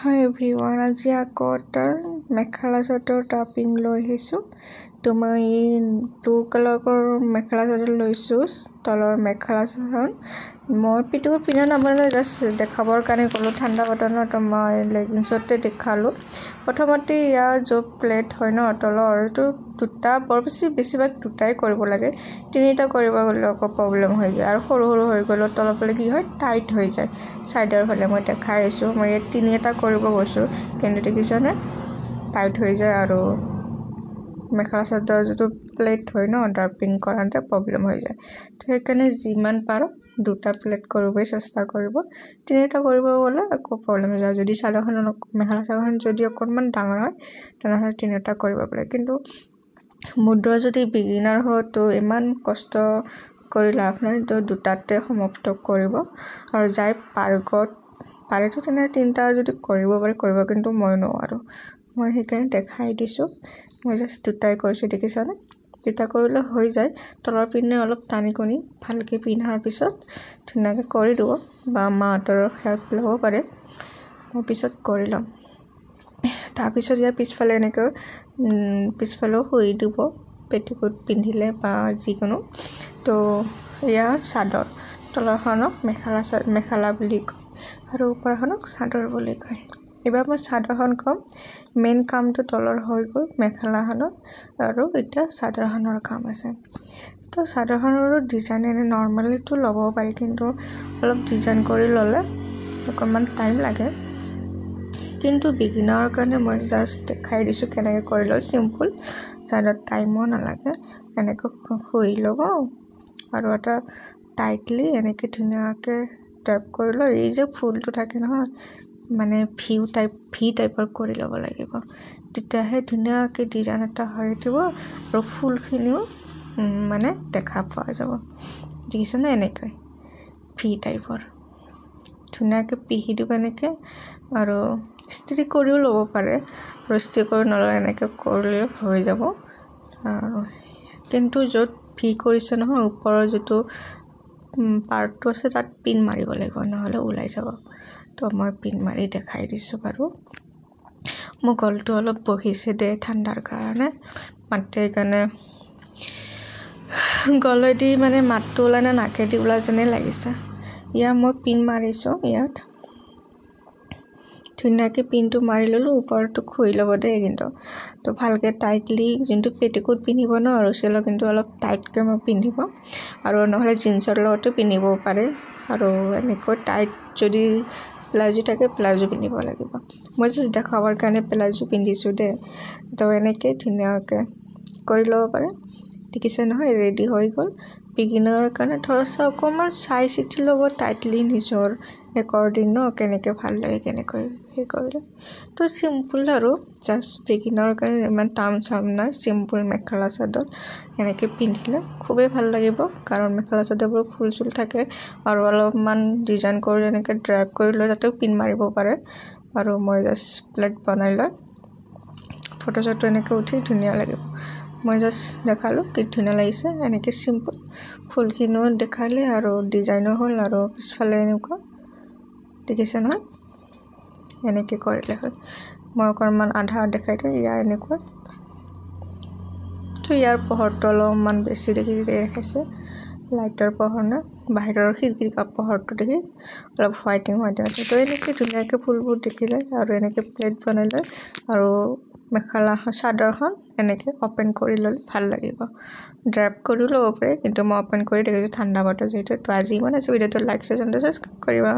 Hi everyone, আজি আকৌ এটা মেখেলা চাদৰ draping লৈ আহিছোঁ। তো মই ব্লু কালাৰৰ মেখেলা চাদৰ লৈছোঁ। তলৰ মেখেলাখন মই পিটিকোট পিন্ধা নামানো, জাষ্ট দেখাবৰ কাৰণে ক'লো ঠাণ্ডা বতৰ তো মই লেগিংছতে দেখালোঁ। প্ৰথমতে ইয়াৰ যে প্লেট হয় ন তলৰ এইটো দুটা বেছিভাগ দুটাই কৰিব লাগে, তিনিটা কৰিব গ'লে আকৌ প্ৰব্লেম হৈ যায় আৰু সৰু সৰু হৈ গ'লে তলৰ ফালে কি হয় টাইট হৈ যায়। চাইডৰ ফালে মই দেখাই আছোঁ, মই তিনিটা কৰিব গৈছোঁ কিন্তু দেখিছানে টাইট হৈ যায় আৰু মেখেলা চাদৰ যিটো প্লেট হয় ন ড্ৰাপিং কৰাতে প্ৰব্লেম হৈ যায়। তো সেইকাৰণে যিমান পাৰোঁ দুটা প্লেট কৰিবই চেষ্টা কৰিব, তিনিটা কৰিব গ'লে আকৌ প্ৰব্লেম হৈ যায়। যদি মেখেলা চাদৰখন যদি অকণমান ডাঙৰ হয় তেনেহ'লে তিনিটা কৰিব পাৰে, কিন্তু মুদ্ৰা যদি বিগিনাৰ হয় তো ইমান কষ্ট কৰি লাভ নাই, তো দুটাতে সমাপ্ত কৰিব আৰু যাই পাৰেতো তেনেহ'লে তিনিটা যদি কৰিব পাৰে কৰিব, কিন্তু মই নোৱাৰোঁ। মই সেইকাৰণে দেখাই দিছোঁ, মই জাষ্ট দুটাই কৰিছোঁ। দেখিছানে দুটা কৰিলে হৈ যায়। তলৰ পিনে অলপ টানি কণি ভালকৈ পিন্ধাৰ পিছত ধুনীয়াকৈ কৰি দিব বা মাহঁতৰ হেল্প ল'ব পাৰে, মই পিছত কৰি ল'ম। তাৰপিছত ইয়াৰ পিছফালে এনেকৈ পিছফালেও শুই দিব পেটিকোট পিন্ধিলে বা যিকোনো। তো ইয়াৰ চাদৰ তলৰখনক মেখেলা বুলি কয় আৰু ওপৰখনক চাদৰ বুলি কয়। এবাৰ মই চাদৰখন ক'ম, মেইন কামটো তলৰ হৈ গ'ল মেখেলাখনৰ আৰু এতিয়া চাদৰখনৰ কাম আছে। তো চাদৰখনৰো ডিজাইন এনে নৰ্মেলিটো ল'ব পাৰি, কিন্তু অলপ ডিজাইন কৰি ল'লে অকণমান টাইম লাগে, কিন্তু বিগিনাৰৰ কাৰণে মই জাষ্ট দেখাই দিছোঁ কেনেকৈ কৰি লওঁ। চিম্পুল চাইডত টাইমো নালাগে, এনেকৈ শুই ল'ব আৰু এটা টাইটলি এনেকৈ ধুনীয়াকৈ ড্ৰাপ কৰি লওঁ। এই যে ফুলটো থাকে নহয় মানে ভি টাইপৰ কৰি ল'ব লাগিব, তেতিয়াহে ধুনীয়াকৈ ডিজাইন এটা হৈ উঠিব আৰু ফুলখিনিও মানে দেখা পোৱা যাব। দেখিছেনে এনেকৈ ভি টাইপৰ ধুনীয়াকৈ পিহি দিব এনেকৈ, আৰু ইস্ত্ৰি কৰিও ল'ব পাৰে আৰু ইস্ত্ৰি কৰি নল'লে এনেকৈ কৰিলে হৈ যাব। আৰু কিন্তু য'ত ভি কৰিছে নহয় ওপৰৰ যিটো পাৰ্টটো আছে তাত পিন মাৰিব লাগিব, নহ'লে ওলাই যাব। তো মই পিন মাৰি দেখাই দিছোঁ বাৰু। মোৰ গলটো অলপ বহিছে দে ঠাণ্ডাৰ কাৰণে, মাতে সেইকাৰণে গলেদি মানে মাতটো ওলাই নে নাকেদি ওলাই যেনে লাগিছে। ইয়াত মই পিন মাৰিছোঁ, ইয়াত ধুনীয়াকৈ পিনটো মাৰি ল'লোঁ। ওপৰটো খুলি ল'ব দেই, কিন্তু তো ভালকৈ টাইটলি যোনটো পেটিকোট পিন্ধিব ন ৰচিলৰ, কিন্তু অলপ টাইটকৈ মই পিন্ধিব, আৰু নহ'লে জিন্সৰ লগতো পিন্ধিব পাৰে। আৰু এনেকৈ টাইট যদি প্লাজো থাকে প্লাজো পিন্ধিব লাগিব। মই জাষ্ট দেখাবৰ কাৰণে প্লাজো পিন্ধিছোঁ দেই। তো এনেকৈ ধুনীয়াকৈ কৰি ল'ব পাৰে। দেখিছে নহয় ৰেডি হৈ গ'ল। বিগিনাৰৰ কাৰণে থোৰাছা অকণমান চাই চিতি ল'ব টাইটলি, নিজৰ একৰ্ডিং ন কেনেকৈ ভাল লাগে কেনেকৈ সেই কৰিলে। তো চিম্পুল আৰু জাষ্ট বিগিনাৰৰ কাৰণে ইমান টান চাম নাই, চিম্পুল মেখেলা চাদৰ এনেকৈ পিন্ধিলে খুবেই ভাল লাগিব, কাৰণ মেখেলা চাদৰবোৰ ফুল চুল থাকে আৰু অলপমান ডিজাইন কৰি এনেকৈ ড্ৰাইভ কৰি লৈ তাতেও পিন মাৰিব পাৰে। আৰু মই জাষ্ট প্লেট বনাই লৈ ফটো চটো এনেকৈ উঠি ধুনীয়া লাগিব। মই জাষ্ট দেখালোঁ কি ধুনীয়া লাগিছে। এনেকৈ চিম্পুল ফুলখিনিও দেখালে আৰু ডিজাইনো হ'ল, আৰু পিছফালে এনেকুৱা দেখিছে নহয় এনেকৈ কৰিলে হ'ল। মই অকণমান আধা দেখাই দিওঁ ইয়াৰ এনেকুৱা। তো ইয়াৰ পোহৰটো অলপমান বেছি দেখাইছে, লাইটৰ পোহৰ না বাহিৰৰ খিৰিকীৰ পোহৰটো দেখি অলপ হোৱাইটিং আছে। তো এনেকৈ ধুনীয়াকৈ ফুলবোৰ দেখিলে আৰু এনেকৈ প্লেট বনাই লৈ আৰু মেখেলা চাদৰখন এনেকৈ অ'পেন কৰি ল'লে ভাল লাগিব। ড্ৰাইভ কৰিও ল'ব পাৰে, কিন্তু মই অ'পেন কৰি দেখিছোঁ ঠাণ্ডা বতৰ যিহেতু। তো আজি ইমান আছে, ভিডিঅ'টো লাইক, শ্বেয়াৰ, সাবস্ক্ৰাইব কৰিবা।